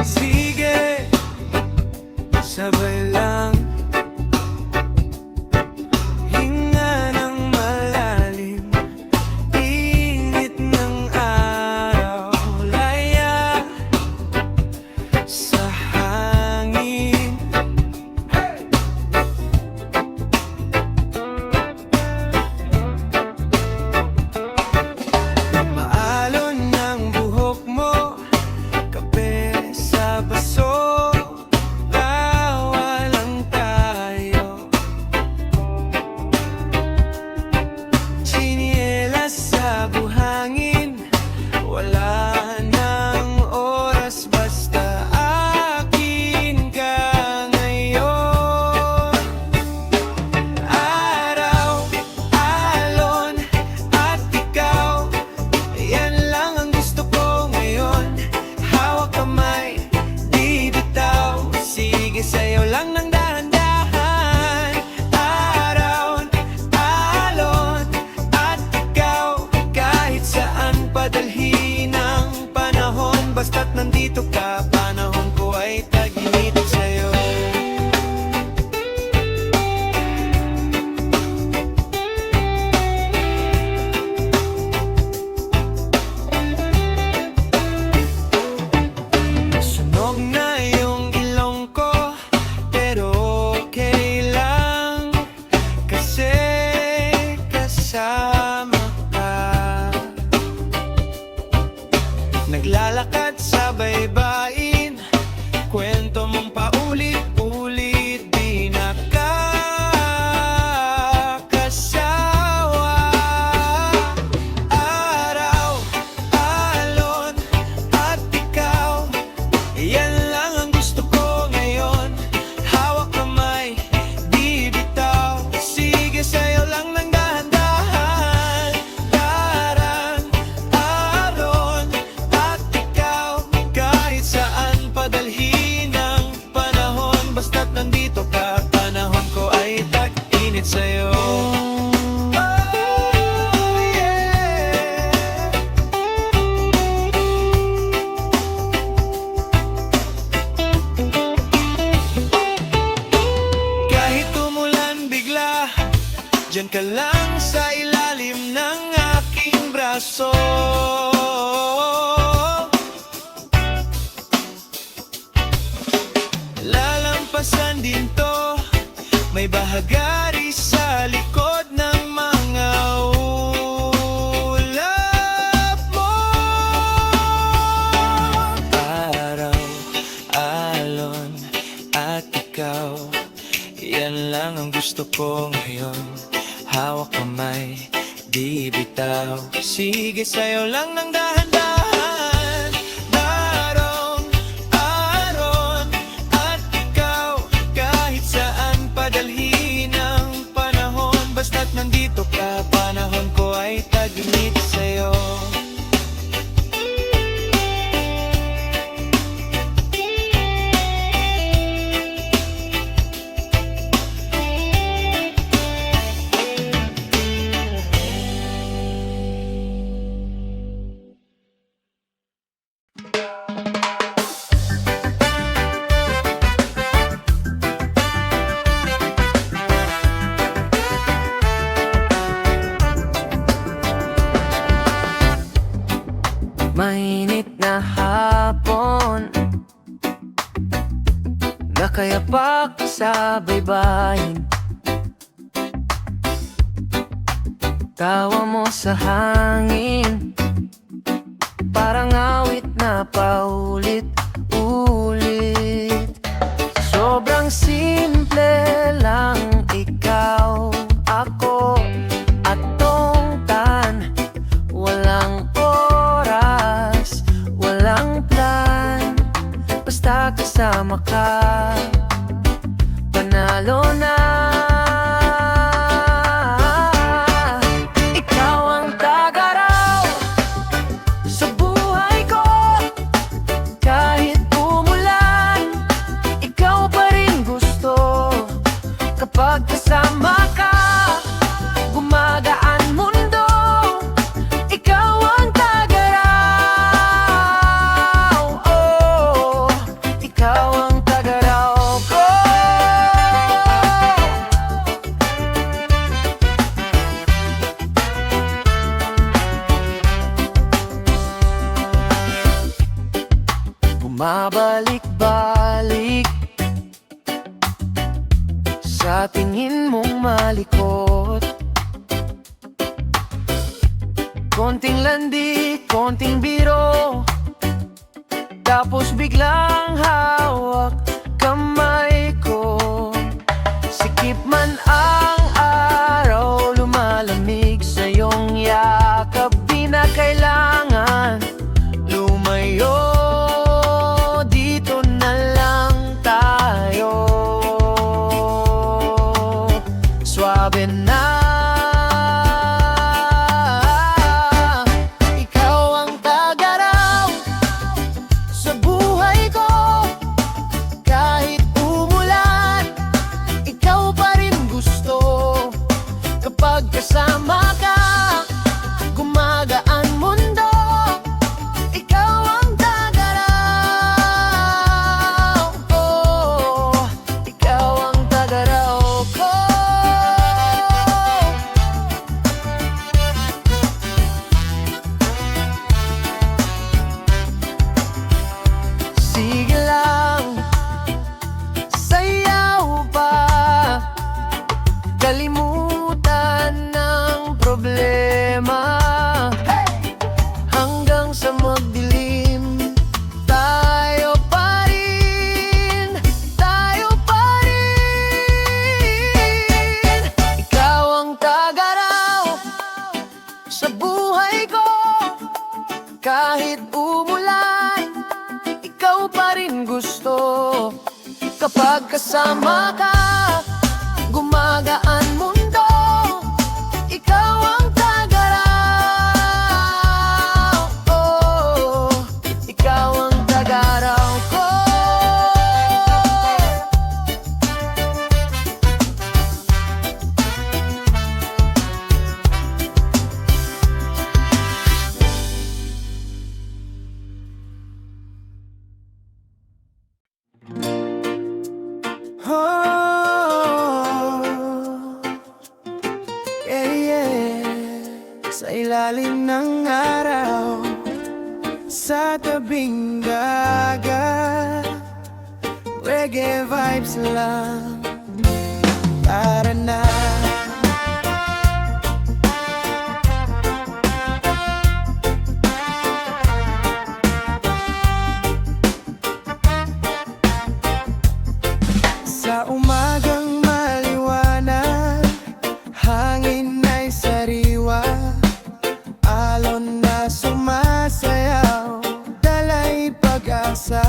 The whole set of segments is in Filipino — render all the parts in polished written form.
Sige, sabay lang. Hinga ng malalim, init ng araw, laya sa hangin. Maalon ng buhok mo, kape sa baso, tawa lang tayo. Tsinielas sa buhangin, wala nang oras, basta akin ka ngayon. Araw, alon, at ikaw, yan lang ang gusto ko ngayon. Hawak kamay, di bitaw, sige sa'yo lang ng dahan-dahan. Araw, alon, at ikaw, kahit saan padalhin ng panahon, basta't nandito ka, panahon ko ay tag-init sa'yo. Sunog na yung ilong ko, pero okay lang, kasi kasama ka. Naglalakad sa baybayin, kwento mong paulit-ulit, di nakakasawa. Araw, alon, at ikaw, yan lang ang gusto ko ngayon. Hawak kamay, di bitaw, sige sa'yo lang ng dahan-dahan. Darang, alon, at ikaw, kahit saan padalhin ng panahon, basta't nandito ka, panahon ko ay tag-init sa'yo. Oh, yeah. Kahit umulan bigla, diyan ka lang sa ilalim ng aking braso. Lalampasan din to, may bahagari sa likod ng mga ulap mo. Araw, alon, at ikaw, yan lang ang gusto ko ngayon. Hawak kamay, di bitaw, sige sa'yo lang ng dahan-dahan. Darong, aron, at ikaw, kahit saan padalhin ng panahon, basta't nandito ka, panahon ko ay tag-init sa'yo. Mainit na hapon, nakayapak sa baybayin. Tawa mo sa hangin, parang awit na paulit-ulit. Sobrang simple lang, ikaw, ako, at tongtan. Walang oras, walang plan, basta kasama ka, panalo na. Ikaw ang tagaraw sa buhay ko, kahit umulan, ikaw pa rin gusto. Kapag kasama ka, gumagaan mundo. Ikaw ang tagaraw, oh. pabalik-balik sa tingin mong malikot. Konting landi, konting biro, tapos biglang hawak kamay ko. Sikip man ang araw, lumalamig sa iyong yakap. Di na kailangan lumayo, dito na lang tayo. Swabe na, ikaw ang tagaraw sa buhay ko. Kahit umulan, ikaw pa rin gusto. Kapag kasama ka, gumagaan mundo. Ikaw ang tagaraw ko, ikaw ang tagaraw ko. Sige lang, sayaw pa, kalimutan ng problema. Hanggang sa magdilim, tayo pa rin, tayo pa rin. Ikaw ang tagaraw sa buhay ko. Kahit umulan, ikaw pa rin gusto. Kapag kasama ka, gumagaan mundo. Ikaw ang tagaraw ko, ikaw ang tagaraw ko. Sa ilalim ng araw, sa tabing dagat, reggae vibes lang. Tara na. Sa umagang maliwanag, hangin ay sariwa, alon na sumasayaw, dala'y pag-asa.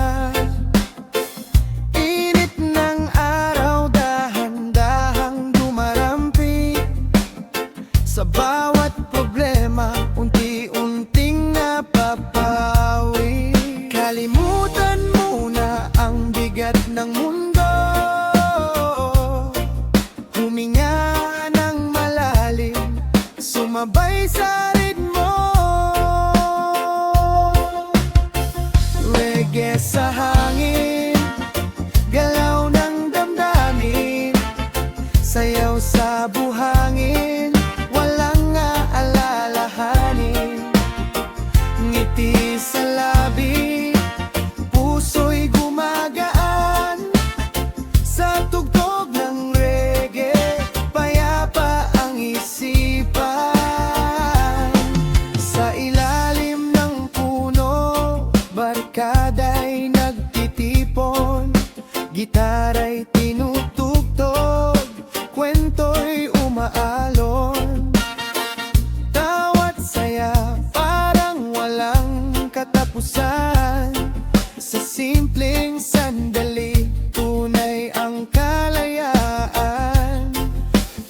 Init ng araw, dahan-dahang dumarampi. Sa bawat problema, unti-unting napapawi. Kalimutan muna ang bigat ng mundo, huminga ng malalim, sumabay sa reggae sa hangin, galaw ng damdamin, sayaw sa buhangin, walang aalalahanin. Ngiti sa labi, puso'y gumagaan sa tugtog ng reggae, payapa ang isipan. Sa ilalim ng puno, barkada'y nagtitipon, gitara'y tinutugtog, kwento'y umaalon. Tawat saya parang walang katapusan, sa simpleng sandali, tunay ang kalayaan.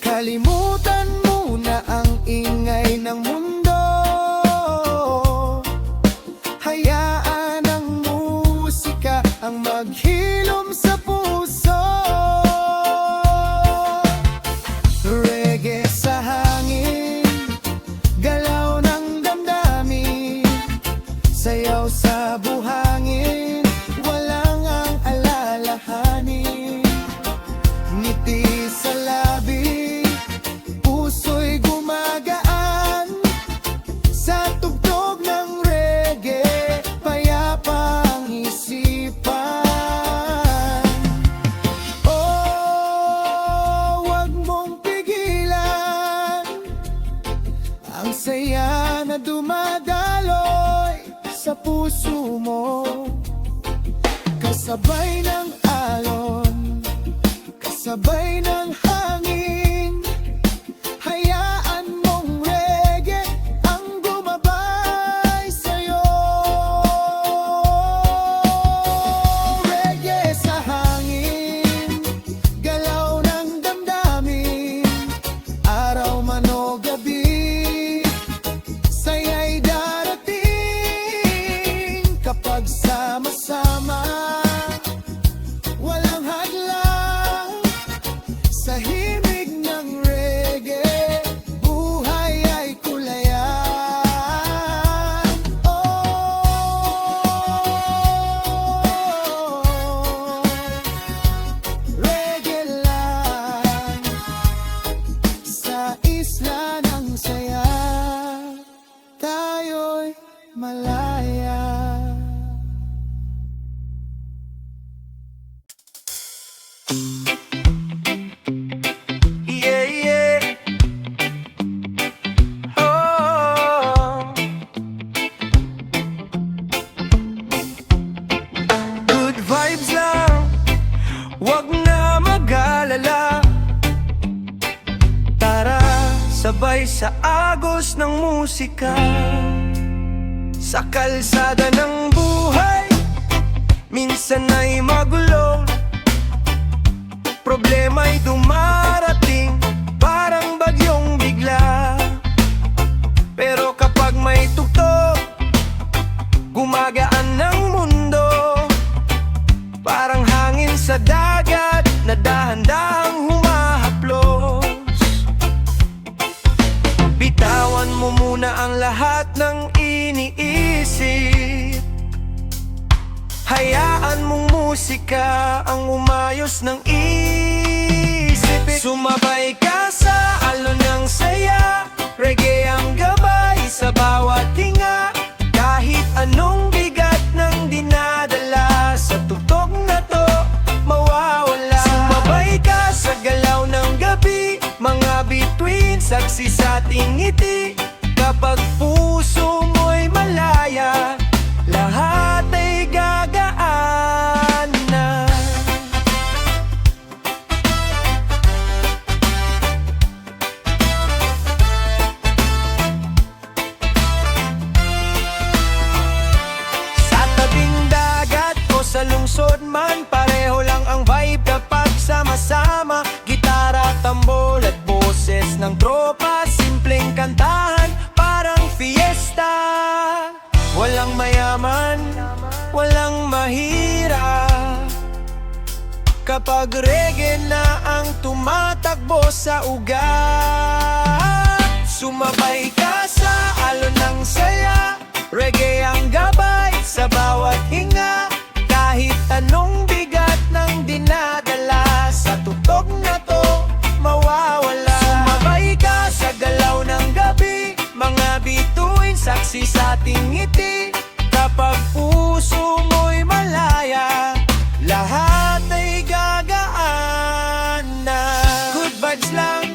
Kalimutan muna ang ingay ng mundo, hayaan ang musika ang maghilom sa puso. Reggae sa hangin, galaw ng damdamin, sayaw sa buhangin, walang ang alalahanin. Ngiti sa labi, puso'y gumagaan sa tugtog ng reggae, payapa ang isipan. puso mo. Kasabay ng alon, kasabay ng hangin, hayaan mong reggae ang gumabay sa'yo. Reggae sa hangin, galaw ng damdamin, araw man o gabi, saya'y darating kapag sama-sama. Walang hadlang sa himig ng reggae, buhay ay kulayan. Reggae lang sa isla ng saya, tayo'y malaya. Yeah, yeah. Oh. Good vibes lang, wag na mag-alala. Tara, sabay sa agos ng musika, sa kalsada ng buhay. Minsan ay magulo, problema'y dumarating, parang bagyong bigla. Pero kapag may tugtog, gumagaan ng mundo, parang hangin sa dagat na dahan-dahang humahaplos. Bitawan mo muna ang lahat ng iniisip, hayaan mong musika ang umayos ng isip. Sumabay ka sa alon ng saya, reggae ang gabay sa bawat hinga. Kahit anong bigat ng dinadala, sa tugtog na to mawawala. Sumabay ka sa galaw ng gabi, mga bituin, saksi sa ating ngiti. Kapag puso mo'y malaya, lahat ay gagaan na. Sa tabing dagat o sa lungsod man, pareho lang ang vibe kapag sama-sama. Gitara, tambol at boses ng tropa, simpleng kantahan, parang fiesta. Walang mayaman, walang mahirap, kapag reggae na ang tumatakbo sa ugat. Sumabay ka sa alon ng saya, reggae ang gabay sa bawat hinga. Kahit anong bigat ng dinadala, sa tugtog na to mawawala. Sumabay ka sa galaw ng gabi, mga bituin, saksi sa ating ngiti. Kapag puso mo'y malaya, lahat ay gagaan na. Good vibes lang,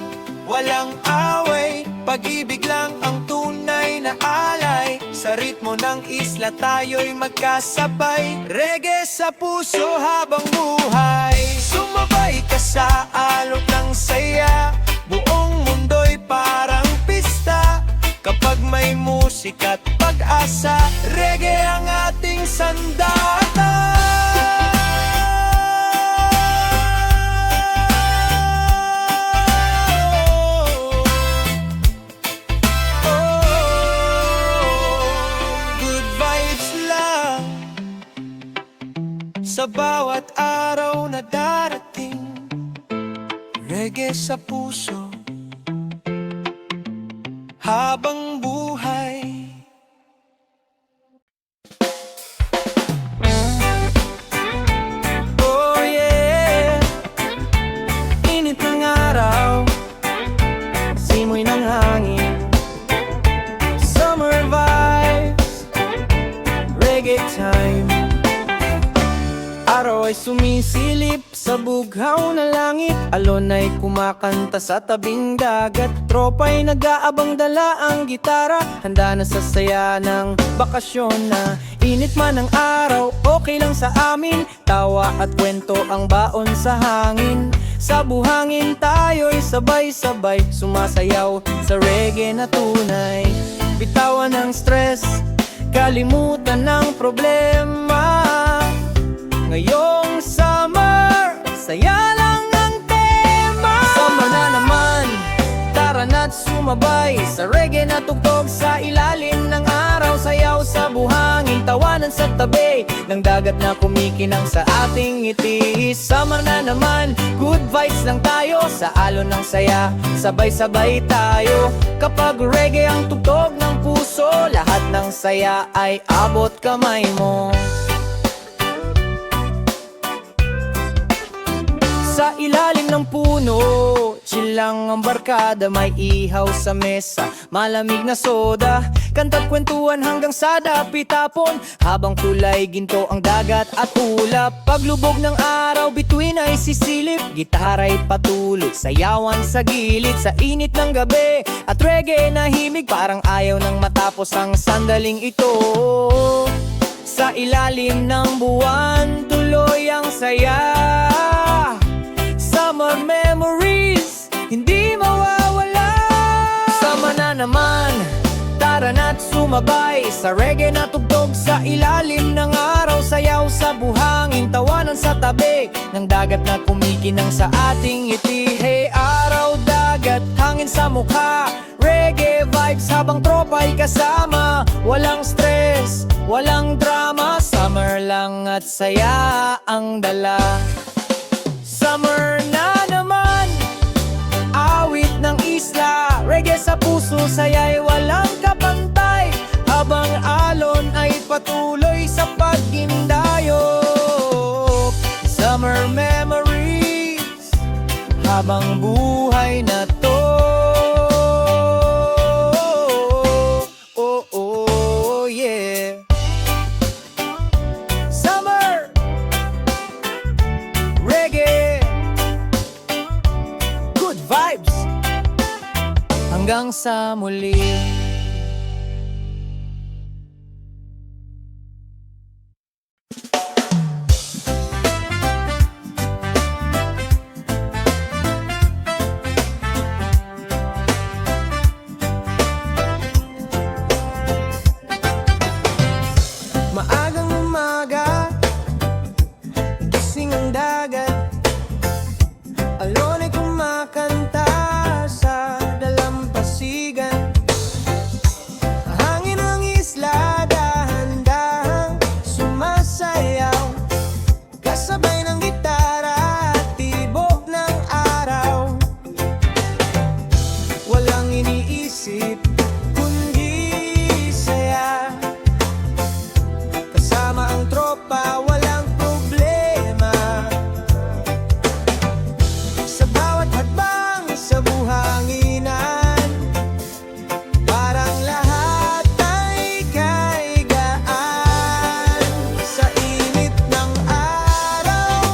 walang away, pag-ibig lang ang tunay na alay. Sa ritmo ng isla tayo'y magkasabay, reggae sa puso habang buhay. Sumabay ka sa alok ng saya, buong mundo'y parang pista. Kapag may musika't pag-asa, reggae ang ating sandata. Good vibes lang sa bawat araw na darating, reggae sa puso habang buhay. Oh yeah, init ng araw, simoy ng hangin, summer vibes, reggae time. Araw ay sumisilip sa bughaw na langit. Alon ay kumakanta sa tabing dagat. Tropa'y nag-aabang dala ang gitara. Handa na sa saya ng bakasyon na. Init man ang araw, okay lang sa amin. Tawa at kwento ang baon sa hangin. Sa buhangin tayo'y sabay-sabay sumasayaw sa reggae na tunay. Bitawan ng stress, kalimutan ng problema. Ngayong summer, saya lang ang tema. Summer na naman, tara na't sumabay sa reggae na tugtog sa ilalim ng araw. Sayaw sa buhangin, tawanan sa tabi ng dagat na kumikinang sa ating ngiti. Summer na naman, good vibes lang tayo sa alon ng saya. Sabay-sabay tayo kapag reggae ang tugtog ng puso. Lahat ng saya ay abot kamay mo. Sa ilalim ng puno, chill lang ang barkada. May ihaw sa mesa, malamig na soda. Kanta't kwentuhan hanggang sa dapit-tapon. Habang tulay ginto ang dagat at ulap. Paglubog ng araw, bituin ay sisilip. Gitara'y patuloy, sayawan sa gilid. Sa init ng gabi at reggae na himig. Parang ayaw nang matapos ang sandaling ito. Sa ilalim ng buwan, tuloy ang saya. Summer memories, hindi mawawala. Sama na naman, tara na't sumabay sa reggae na tugtog sa ilalim ng araw. Sayaw sa buhangin, tawanan sa tabi ng dagat na kumikinang sa ating ngiti. Hey araw, dagat, hangin sa mukha, reggae vibes habang tropa'y kasama. Walang stress, walang drama, summer lang at saya ang dala. Summer na naman, awit ng isla, reggae sa puso, saya'y walang kapantay. Habang alon ay patuloy sa pagdindayok. Summer memories, habang buhay na to. Oh, oh, yeah. Summer reggae, good vibes hanggang sa muli. Maagang umaga, gising ang dagat. Alon ay kumakanta sa dalampasigan. Hangin ng isla, dahan-dahang sumasayaw. Kasabay ng gitara at tibok ng araw. Walang iniisip kundi saya. Kasama ang tropa, walang problema. Sa bawat hadbang sa buhanginan, parang lahat ay kaigaan. Sa init ng araw,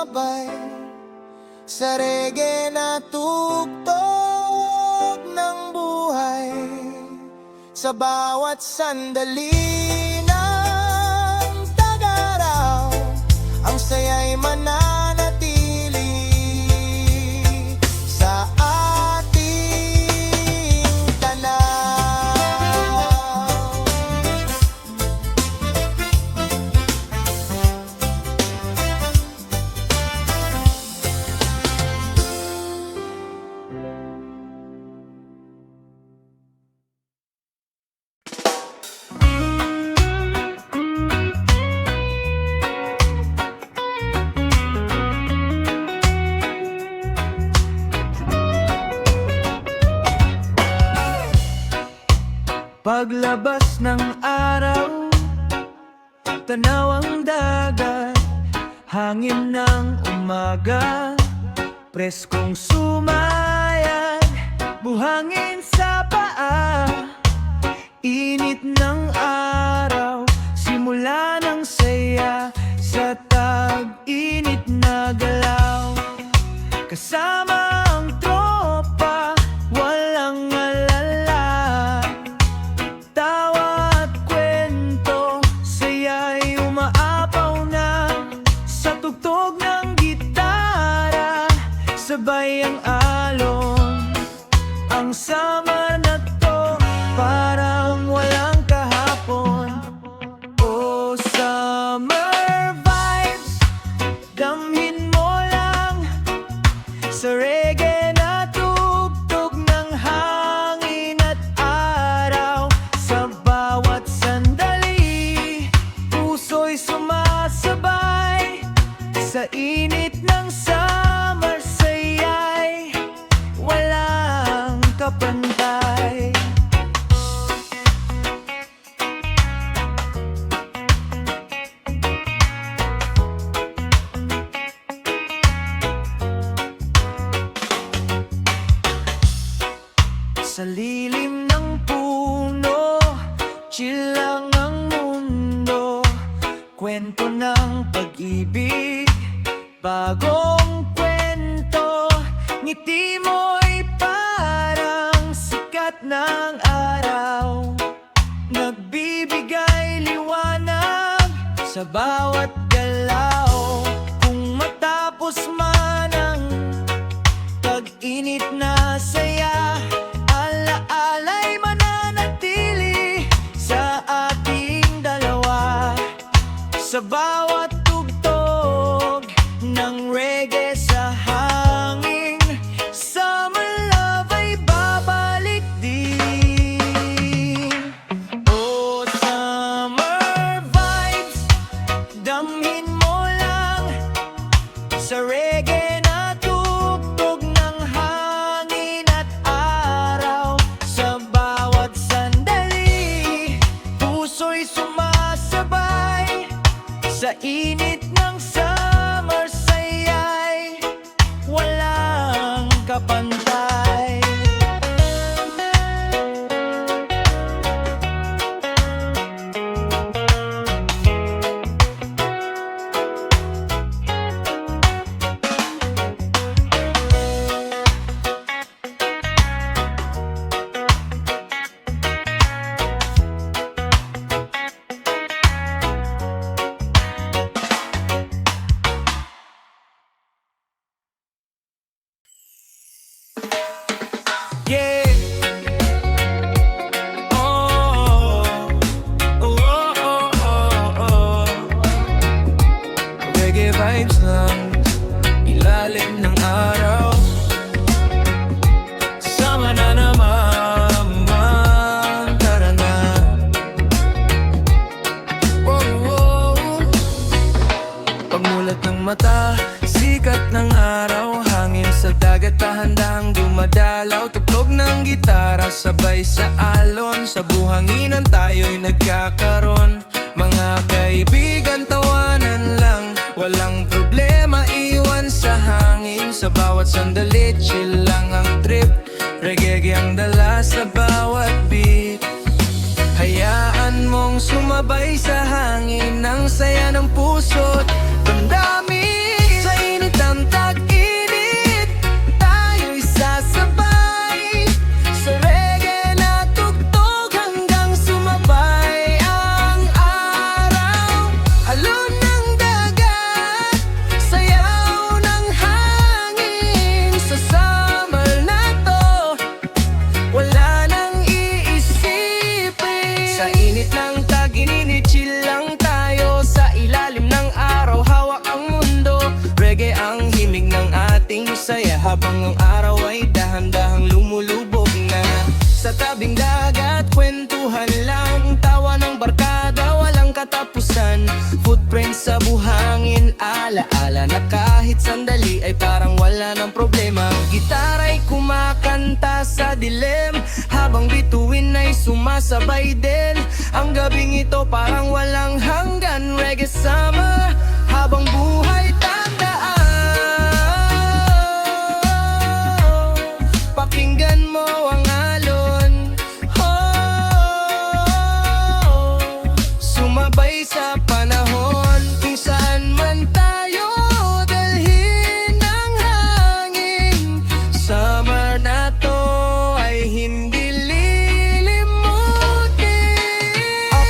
sumabay sa reggae na tugtog ng buhay. Sa bawat sandali ng tag-araw, ang saya'y mananatili sa ating tanaw. Paglabas ng araw, tanaw ang dagat, hangin ng umaga, preskong sumayag, buhangin sa paa, init ng araw, simula ng saya sa tag-init na galaw. Kasama ang tropa, walang alala, tawa at kwento, saya'y umaapaw na sa tugtog ng gitara, sabay ang alon. Ang sama na to, parang walang kahapon. Oh, summer vibes, damhin mo lang sa reggae na tugtog ng hangin at araw. Sa bawat sandali, puso'y sumasabay sa init ng summer, saya'y walang kapantay. Sa lilim ng puno, chill lang ang mundo, kwento ng pag-ibig, bagong kwento, ngiti mo'y parang sikat ng araw, nagbibigay liwanag sa bawat galaw. Kung matapos man ang pag-init na saya, alaala'y mananatili sa ating dalawa. Sa bawat tugtog ng reggae sa hangin, summer love ay babalik din. Oh, summer vibes, damhin mo lang sa reggae na tugtog ng hangin at araw. Sa bawat sandali, puso'y sumasabay sa init ng summer, saya'y walang kapantay. Yeah. Oh, oh, oh, oh, oh. Reggae vibes lang, ilalim ng araw, sama na naman, tara na. Oh, oh. Pagmulat ng mata, sikat ng araw, hangin sa dagat, dahan-dahang dumadalaw, tugtog ng gitara, sabay sa alon, sa buhanginan tayo'y nagkakaroon. Mga kaibigan, tawanan lang, walang problema, iwan sa hangin. Sa bawat sandali, chill lang ang trip, reggae ang dala sa bawat beat. Hayaan mong sumabay sa hangin, ang saya ng puso't damdamin. Sa saya habang ang araw ay dahan-dahang lumulubog na. Sa tabing dagat, kwentuhan lang, tawa ng barkada, walang katapusan. Footprints sa buhangin, ala-ala na kahit sandali ay parang wala ng problema. Gitara'y kumakanta sa dilim, habang bituin ay sumasabay din. Ang gabing ito parang walang hanggan, reggae summer, habang buhay tandaan. Pakinggan mo ang alon, oh, sumabay sa panahon. Kung saan man tayo dalhin ng hangin, summer na to ay hindi lilimutin.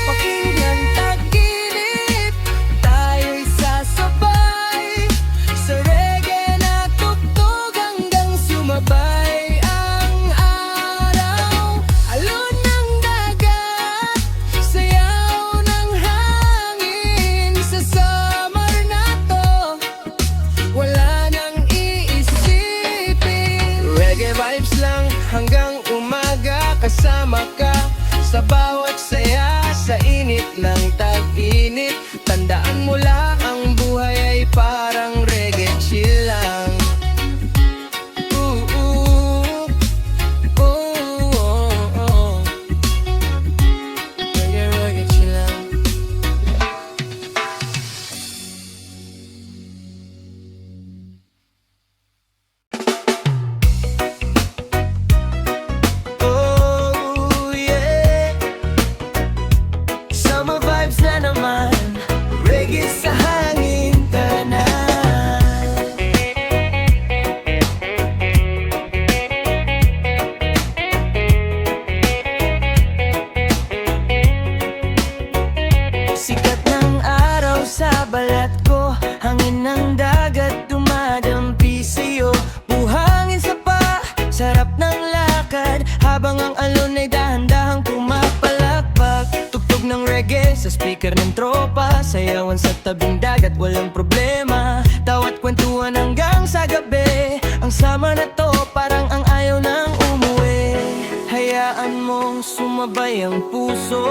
Pakinggan tag-init, tayo'y sasabay sa reggae na tugtog hanggang sumabay ang araw. Alon ng dagat, sayaw ng hangin. Sa summer na to, wala nang iisipin. Reggae vibes lang hanggang umaga, kasama ka sa bawat saya. Sa init ng tag-init, tandaan mo lang ang buhay ay parang reggae, chill lang. Ooh, ooh, ooh, oh, oh. Reggae, reggae, chill lang. Oh, yeah. Summer vibes na naman, reggae sa hangin ka na. Sikat ng araw sa balat ko, hangin ng dagat dumadampi sa'yo. Buhangin sa pa, sarap ng lakad, habang ang alon ay dahan-dahang pumapalakpak. Tugtog ng reggae sa speaker ng tropa, sayawan sa tabing dagat, walang problema. Tawat kwentuhan hanggang sa gabi, ang sama na to parang ang ayaw nang umuwi. Hayaan mong sumabay ang puso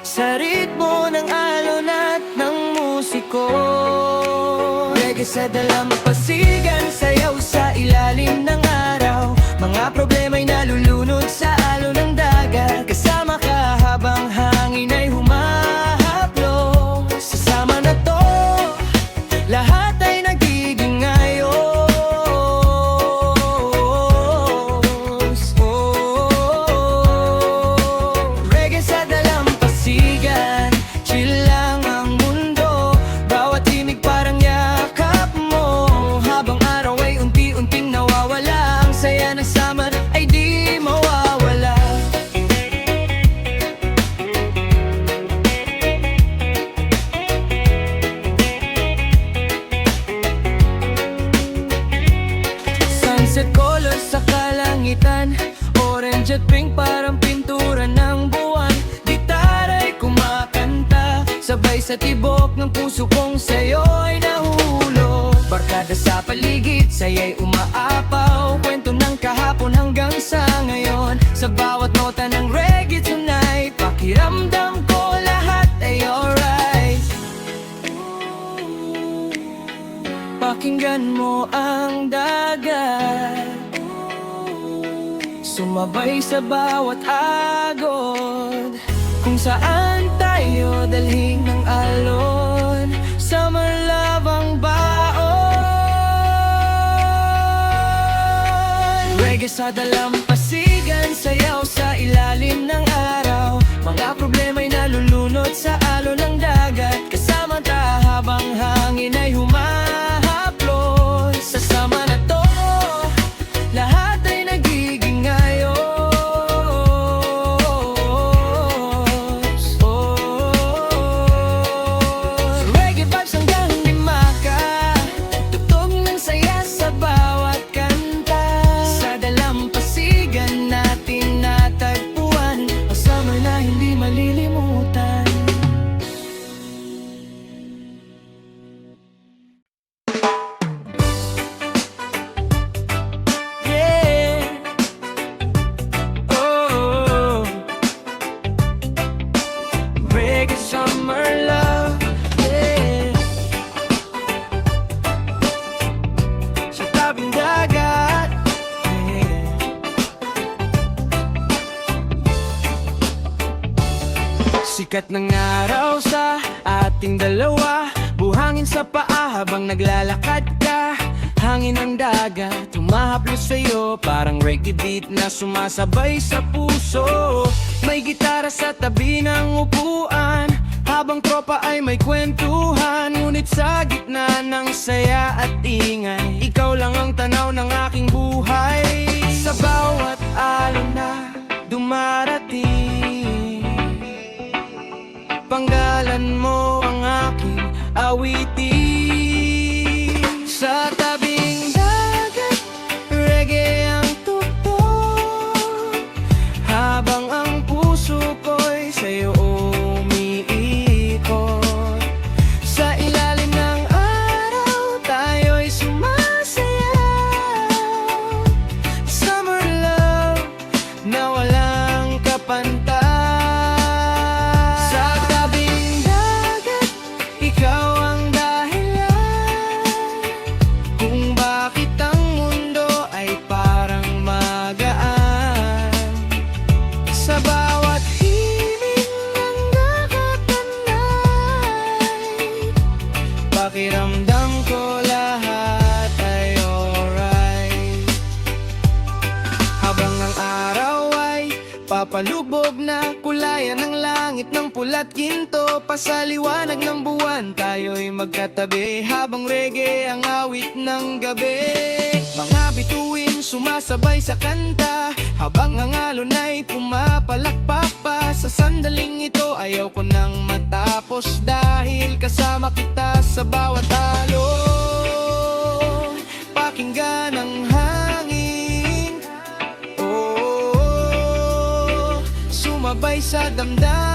sa ritmo ng alon at ng musiko. Reggae sa dalampasigan, sayaw sa ilalim ng araw. Mga problema'y nalulunod sa alon ng dagat, kasama ka habang hangin ay humahaplo. Sa sama na to, lahat ay nagiging ayos. Reggae sa dalampasigan, chill lang ang mundo. Bawat himig parang yakap mo, habang araw ay unti-unting nawawala. Ang saya ng summer ay di mawawala. Sunset colors sa kalangitan, orange at pink parang pintura ng buwan. Gitara'y kumakanta, sabay sa tibok ng puso kong sa'yo ay nahulog. Barkada sa paligid, saya'y umaapaw, kwento ng kahapon hanggang sa ngayon. Sa bawat nota ng reggae tonight, pakiramdam ko lahat ay alright. Pakinggan mo ang dagat, sumabay sa bawat agod. Kung saan tayo dalhin ng alon, summer love ang baon. Reggae sa dalampasigan, sayaw sa ilalim ng araw. Mga problema'y nalulunod sa alon ng dagat, kasama ta habang hangin ay humahaplos. Sa sama na to, lahat ay nagiging ayos. Reggae vibes hanggang dimaka, tugtog ng saya sa bawat kanta. Sa dalampasigan natin natagpuan ang summer na hindi malilimutan. Sikat ng araw sa ating dalawa, buhangin sa paa habang naglalakad ka. Hangin ng dagat, tumahaplos sa'yo, parang reggae beat na sumasabay sa puso. May gitara sa tabi ng upuan, habang tropa ay may kwentuhan. Ngunit sa gitna ng saya at ingay, ikaw lang ang tanaw ng aking buhay. Sa bawat alon na dumarating, panggalan mo ang aking awitin. Sa tabing dagat, reggae ang tugtog, habang ang puso ko'y sa'yo umiikot. Sa ilalim ng araw, tayo'y sumasayaw. Summer love na walang kapantay. Sa tabing dagat, ikaw ang dahilan kung bakit ang mundo ay parang magaan. Sa bawat himig ng nakatanay, pakiramdam ko lahat ay alright. Habang ang araw ay papalubog na, kulayan ng langit ng pula't ginto, pasaliwanag ng buwan, tayo'y magkatabi habang reggae ang awit ng gabi. Mga bituin sumasabay sa kanta, habang ang alon ay pumapalakpak pa. Sa sandaling ito ayaw ko nang matapos, dahil kasama kita sa bawat alon. Pakinggan ang hangin, oh, sumabay sa damdamin.